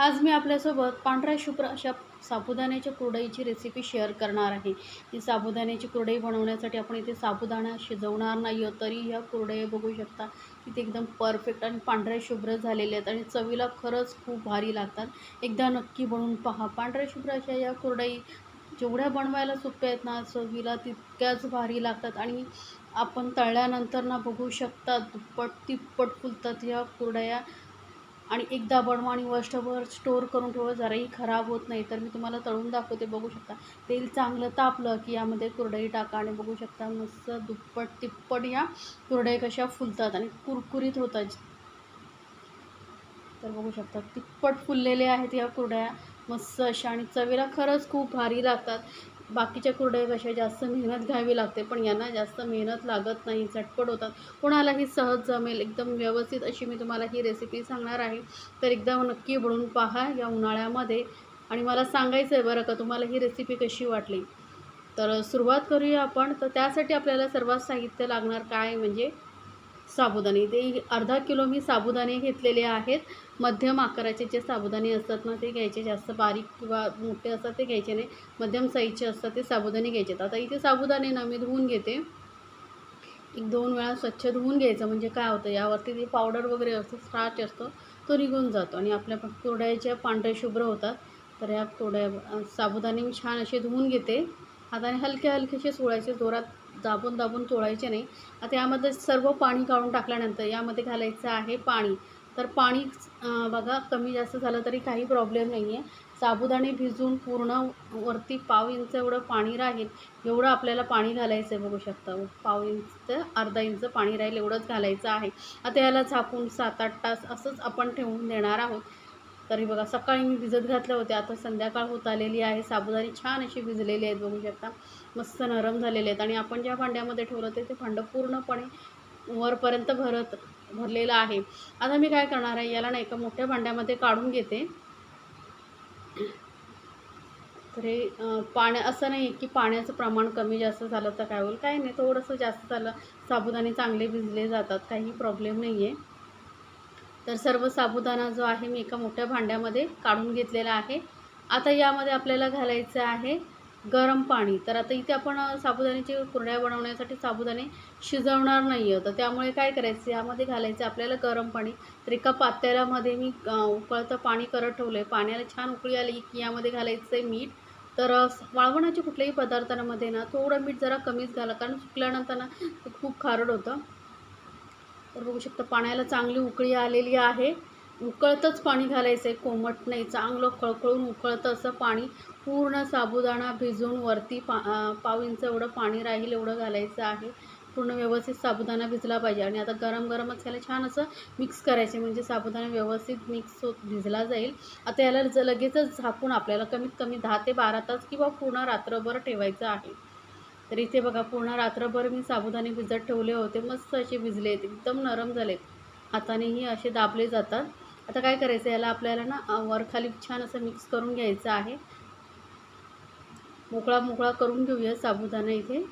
आज मी आपल्यासोबत पांढऱ्या शुभ्र अशा साबुदाण्याच्या कुरडईची रेसिपी शेअर करणार आहे. ही साबुदाण्याची कुरडई बनवण्यासाठी आपण इथे साबुदाणा शिजवणार नाही आहोत, तरी ह्या कुरडया बघू शकता की ते एकदम परफेक्ट आणि पांढऱ्या शुभ्र झालेल्या आहेत आणि चवीला खरंच खूप भारी लागतात. एकदा नक्की बनवून पहा. पांढऱ्या शुभ्र अशा या कुरडई जेवढ्या बनवायला सोप्या आहेत ना, चवीला तितक्याच भारी लागतात आणि आपण तळल्यानंतर ना बघू शकता दुप्पट तिप्पट फुलतात ह्या कुरडया. आणि एकदा बनवा आणि वर्षभर स्टोअर करून ठेवा, जराही खराब होत नाही. तर मी तुम्हाला तळून दाखवते, बघू शकता. तेल चांगलं तापलं की यामध्ये कुरडई टाका आणि बघू शकता मस्त दुप्पट तिप्पट या कुरडई कशा फुलतात आणि कुरकुरीत होतात. तर बघू शकता तिप्पट फुललेले आहेत या कुरडया मस्त अशा आणि चवीला खरंच खूप भारी लागतात. बाकीच्या कुरडया कशा जास्त मेहनत घ्यावी लागते, पण यांना जास्त मेहनत लागत नाही, झटपट होतात. कोणालाही सहज जमेल, एकदम व्यवस्थित अशी मी तुम्हाला ही रेसिपी सांगणार आहे. तर एकदा नक्की बनवून पहा या उन्हाळ्यामध्ये आणि मला सांगायचं आहे बरं का तुम्हाला ही रेसिपी कशी वाटली. तर सुरुवात करूया आपण. तर त्यासाठी आपल्याला सर्वात साहित्य लागणार काय म्हणजे साबुदाणे. ते अर्धा किलो मी साबुदाणे घेतलेले आहेत. मध्यम आकाराचे जे साबुदाणे असतात ना ते घ्यायचे, जास्त बारीक किंवा मोठे असतात ते घ्यायचे नाही. मध्यम साईजचे असतात ते साबुदाणे घ्यायचे. आता इथे साबुदाणे ना मी धुवून घेते. 1-2 वेळा स्वच्छ धुवून घ्यायचं, म्हणजे काय होतं यावरती जी पावडर वगैरे असतो, स्टार्च असतो, तो निघून जातो आणि आपल्या कुरडयाच्या पांढऱ्या शुभ्र होतात. तर या साबुदाणे मी छान असे धुवून घेते. हाताने हलके-हलकेसे चोळायचे, जोरात दाबून दाबून चोळायचे नाही. आता यामध्ये सर्व पाणी काढून टाकल्यानंतर यामध्ये घालायचं आहे पाणी. तर पाणी बघा कमी जास्त झालं तरी काही प्रॉब्लेम नाही आहे. साबुदाणे भिजून पूर्ण वरती पाव इंच एवढं पाणी राहील एवढं आपल्याला पाणी घालायचं आहे. बघू शकता पाव इंच ते अर्धा इंच पाणी राहील एवढंच घालायचं आहे. आता याला झाकून 7-8 तास असंच आपण ठेवून देणार आहोत. तरी बघा सकाळी मी भिजत घातले होते, आता संध्याकाळ होत आलेली आहे. साबुदाणे छान असे भिजलेले आहेत, बघू शकता मस्त नरम झालेले आहेत आणि आपण ज्या भांड्यामध्ये ठेवलं ते भांडं पूर्णपणे वरपर्यंत भरलेलं आहे. आता मी काय करणार आहे, याला ना एका मोठ्या भांड्यामध्ये काढून घेते. तर हे असं नाही की पाण्याचं प्रमाण कमी जास्त झालं तर काय होईल, काही नाही, थोडंसं जास्त झालं, साबुदाणे चांगले भिजले जातात, काही प्रॉब्लेम नाही आहे. तर सर्व साबुदाणा जो आहे मी एका मोठ्या भांड्यामध्ये काढून घेतलेला आहे. आता यामध्ये आपल्याला घालायचं आहे गरम पाणी. तर आता इथे आपण साबुदाण्याची कुरडया बनवण्यासाठी साबुदाणे शिजवणार नाही आहोत, तर त्यामुळे काय करायचं, यामध्ये घालायचं आपल्याला गरम पाणी. तर एका पातेल्यामध्ये मी उकळतं पाणी करत ठेवलं आहे. पाण्याला छान उकळी आली की यामध्ये घालायचं आहे मीठ. तर वाळवणाच्या कुठल्याही पदार्थांमध्ये ना थोडं मीठ जरा कमीच घाला, कारण सुकल्यानंतर ना ते खूप खारट होतं. तर बघू शकता पाण्याला चांगली उकळी आलेली आहे. उकळतंच पाणी घालायचं आहे, कोमट नाही, चांगलं खळखळून उकळतं असं पाणी. पूर्ण साबुदाणा भिजून वरती पाव इंच एवढं पाणी राहील एवढं घालायचं आहे. पूर्ण व्यवस्थित साबुदाणा भिजला पाहिजे आणि आता गरम गरमच याला छान असं मिक्स करायचे, म्हणजे साबुदाणा व्यवस्थित मिक्स होत भिजला जाईल. आता याला लगेचच झाकून आपल्याला कमीत कमी 10 ते 12 तास किंवा पूर्ण रात्रभर ठेवायचं आहे. तर इथे बघा पूर्ण रात्रभर मी साबुदाणे भिजत ठेवले होते, मस्त असे भिजले आहेत, एकदम नरम झालेत. हातानेही असे दाबले जातात. आता काय करायचं, याला आपल्याला ना वरखाली छान असं मिक्स करून घ्यायचं आहे. मोकळा मोकळा करून घेऊया साबुदाणा. इथे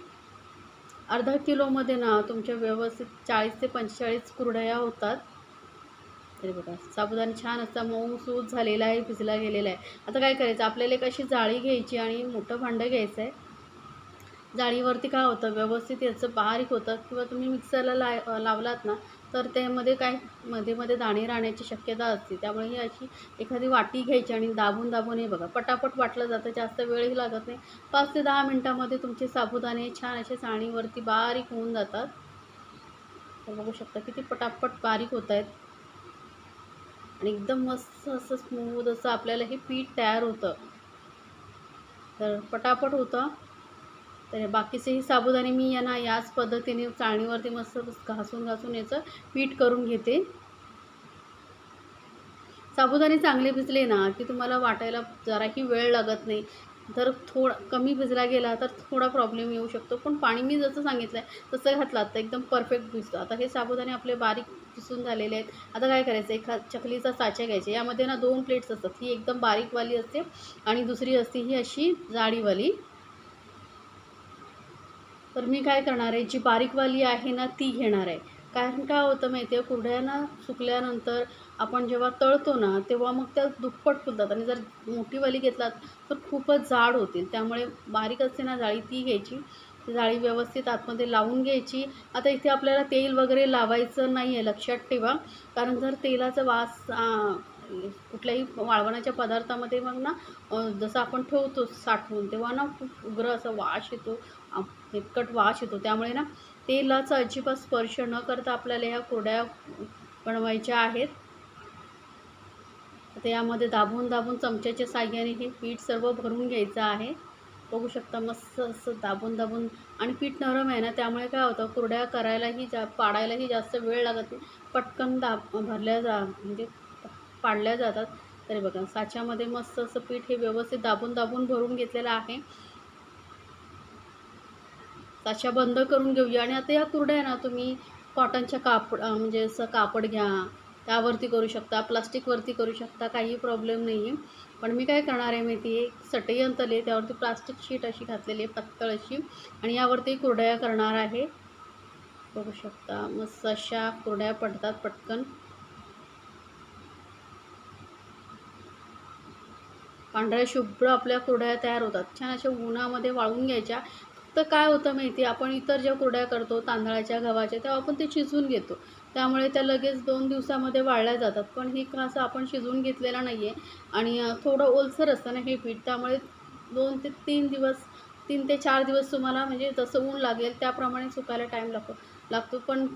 अर्धा किलोमध्ये ना तुमच्या व्यवस्थित 40 ते 45 कुरडया होतात. तरी बघा साबुदाणा छान असा मऊसूत झालेला आहे, भिजला गेलेला आहे. आता काय करायचं, आपल्याला एक अशी जाळी घ्यायची आणि मोठं भांडं घ्यायचं आहे. जाळीवरती काय होतं, व्यवस्थित याचं बारीक होतं, किंवा तुम्ही मिक्सरला लावलात ना तर त्यामध्ये काय मध्ये मध्ये दाणे राहण्याची शक्यता असते. त्यामुळे ही अशी एखादी वाटी घ्यायची आणि दाबून दाबून हे बघा पटापट वाटलं जातं, जास्त वेळही लागत नाही. 5 ते 10 मिनटामध्ये तुमचे साबुदाणे छान असे चाळणीवरती बारीक होऊन जातात. तर बघू शकता किती पटापट बारीक होत आहेत आणि एकदम मस्त असं स्मूथ असं आपल्याला हे पीठ तयार होतं. तर पटापट होतं. तर बाकीचेही साबुदाणे मी यांना याच पद्धतीने चाळणीवरती मस्त घासून घासून याचं पीठ करून घेते. साबुदाणे चांगले भिजले ना की तुम्हाला वाटायला जराही वेळ लागत नाही. जर कमी भिजला गेला तर थोडा प्रॉब्लेम येऊ शकतो, पण पाणी मी जसं सांगितलं आहे तसं घातलात तर एकदम परफेक्ट भिजतं. आता हे साबुदाणे आपले बारीक पिसून झालेले आहेत. आता काय करायचं, चकलीचा साचा घ्यायचा. यामध्ये ना 2 प्लेट्स असतात, ही एकदम बारीकवाली असते आणि दुसरी असते ही अशी जाडीवाली. तर मी काय करणार आहे, जी बारीकवाली आहे ना ती घेणार आहे. कारण काय होतं माहिती आहे, कुरडया ना सुकल्यानंतर आपण जेव्हा तळतो ना तेव्हा मग त्या दुप्पट फुलतात आणि जर मोठीवाली घेतलात तर खूपच जाड होतील. त्यामुळे बारीक असते ना जाळी ती घ्यायची. ती जाळी व्यवस्थित आतमध्ये लावून घ्यायची. आता इथे आपल्याला तेल वगैरे लावायचं नाही आहे लक्षात ठेवा. कारण जर तेलाचा वास कुठल्याही वाळवणाच्या पदार्थामध्ये मग ना जसं आपण ठेवतो साठवून तेव्हा ना खूप उग्र असा वास येतो, तेलकट वास येतो. त्यामुळे ना तेलाचा अजिबात स्पर्श न करता आपल्याला ह्या कुरडया बनवायच्या आहेत. आता यामध्ये दाबून दाबून चमच्याच्या साहाय्याने हे पीठ सर्व भरून घ्यायचं आहे. बघू शकता मस्त असं दाबून दाबून आणि पीठ नरम आहे ना त्यामुळे काय होतं कुरडया करायलाही पाडायलाही जास्त वेळ लागत नाही. पटकन म्हणजे पाडल्या जातात. तरी बघा साच्यामध्ये मस्त असं पीठ हे व्यवस्थित दाबून दाबून भरून घेतलेलं आहे. साचा बंद करून घेऊया आणि आता या कुरडया ना तुम्ही कॉटनच्या म्हणजे असं कापड घ्या, त्यावरती करू शकता, प्लास्टिकवरती करू शकता, काही प्रॉब्लेम नाही आहे. पण मी काय करणार आहे माहिती आहे, एक चटई आणली त्यावरती प्लास्टिक शीट अशी घातलेली आहे पातळ अशी आणि यावरती कुरडया करणार आहे. बघू शकता मस्त अशा कुरडया पडतात पटकन. पांढऱ्या शुभ्र आपल्या कुरडया तयार होतात. छान अशा उन्हामध्ये वाळवून घ्यायच्या. तर काय होतं माहिती आहे, आपण इतर ज्या कुरडया करतो तांदळाच्या, गव्हाच्या तेव्हा आपण ते शिजवून घेतो. त्यामुळे त्या लगेच 2 दिवसामध्ये वाळल्या जातात. पण हे कसं आपण शिजवून घेतलेलं नाही आहे आणि थोडं ओलसर असतं ना हे पीठ. त्यामुळे 2 ते 3 दिवस 3 ते 4 दिवस तुम्हाला म्हणजे जसं ऊन लागेल त्याप्रमाणे सुकायला टाईम लागतो. पण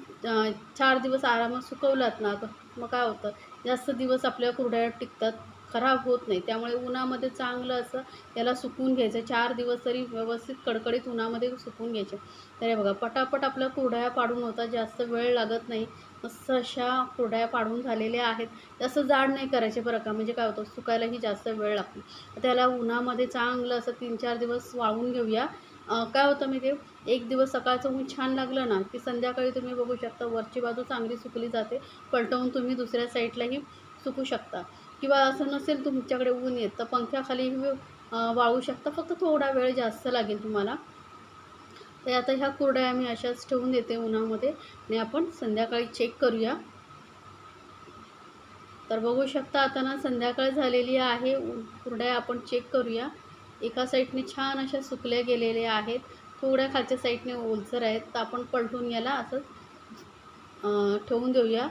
4 दिवस आरामात सुकवलात ना मग काय होतं जास्त दिवस आपल्या कुरडया टिकतात, खराब होत नाही. त्यामुळे उन्हामध्ये चांगलं असं याला सुकवून घ्यायचं. 4 दिवस तरी व्यवस्थित कडकडीत उन्हामध्ये सुकवून घ्यायचे. तर हे बघा पटापट आपल्या कुरडया पाडून होतात, जास्त वेळ लागत नाही. मस्त अशा कुरडया पाडून झालेल्या आहेत. जास्त जाड नाही करायचे बरं का, म्हणजे काय होतं सुकायलाही जास्त वेळ लागतो. त्याला उन्हामध्ये चांगलं असं 3-4 दिवस वाळवून घेऊया. काय होतं माहिती आहे, एक दिवस सकाळचं ऊन छान लागलं ना की संध्याकाळी तुम्ही बघू शकता वरची बाजू चांगली सुकली जाते. पलटवून तुम्ही दुसऱ्या साईडलाही सुकू शकता किंवा असं नसेल तुमच्याकडे ऊन येत तर पंख्याखालीही वाळू शकता. फक्त थोडा वेळ जास्त लागेल तुम्हाला. तर आता ह्या कुरडया मी अशाच ठेवून देते उन्हामध्ये आणि आपण संध्याकाळी चेक करूया. तर बघू शकता आता ना संध्याकाळ झालेली आहे. कुरडया आपण चेक करूया. एका साईडने छान अशा सुकल्या गेलेल्या आहेत. थोड्या खालच्या साईडने ओलसर आहेत. तर आपण पलटून याला असंच ठेवून देऊया.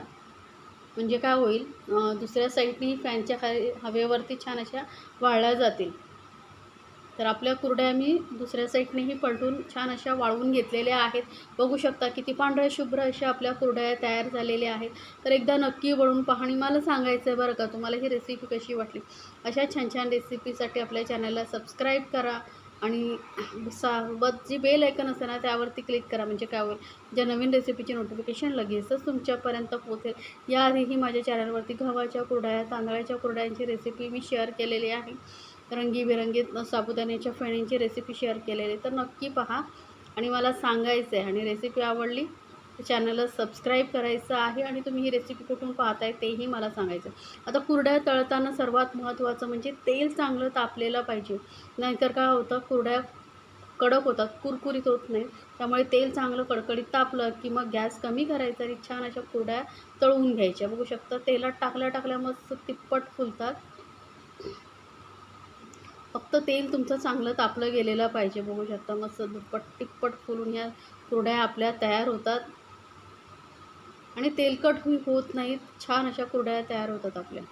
म्हणजे काय होईल दुसऱ्या साईडने फॅनच्या खाली हवेवरती छान अशा वाळल्या जातील. तर आपल्या कुरडया मी दुसऱ्या साईडनेही पलटून छान अशा वाळवून घेतलेल्या आहेत. बघू शकता किती पांढऱ्या शुभ्र अशा आपल्या कुरडया तयार झालेल्या आहेत. तर एकदा नक्की बनवून पहा आणि मला सांगायचं आहे बरं का तुम्हाला ही रेसिपी कशी वाटली. अशा छान छान रेसिपीसाठी आपल्या चॅनलला सबस्क्राईब करा आणि सोबत जी बेल आयकॉन असते ना त्यावरती क्लिक करा. म्हणजे काय होईल ज्या नवीन रेसिपीची नोटिफिकेशन लगेचच तुमच्यापर्यंत पोहोचेल. याआधीही माझ्या चॅनलवरती गव्हाच्या कुरडया, तांदळाच्या कुरडयांची रेसिपी मी शेअर केलेली आहे. रंगीबेरंगी साबुदाण्याच्या फेण्यांची रेसिपी शेअर केलेली. तर नक्की पहा आणि मला सांगायचं आहे आणि रेसिपी आवडली तर चॅनलला सबस्क्राईब करायचं आहे आणि तुम्ही ही रेसिपी कुठून पाहताय तेही मला सांगायचं. आता कुरडया तळताना सर्वात महत्त्वाचं म्हणजे तेल चांगलं तापलेलं पाहिजे. नाहीतर काय होतं कुरडया कडक होतात, कुरकुरीत होत नाही. त्यामुळे तेल चांगलं कडकडीत तापलं की मग गॅस कमी करायचा आणि छान अशा कुरडया तळून घ्यायच्या. बघू शकता तेलात टाकल्या मस्त तिप्पट फुलतात. फक्त तेल तुमचं चांगलं तापलं गेलेलं पाहिजे. बघू शकता मस्त दुप्पट तिप्पट फुलून ह्या कुरडया आपल्या तयार होतात आणि तेलकट होत नाहीत. छान अशा कुरडया तयार होतात आपल्या.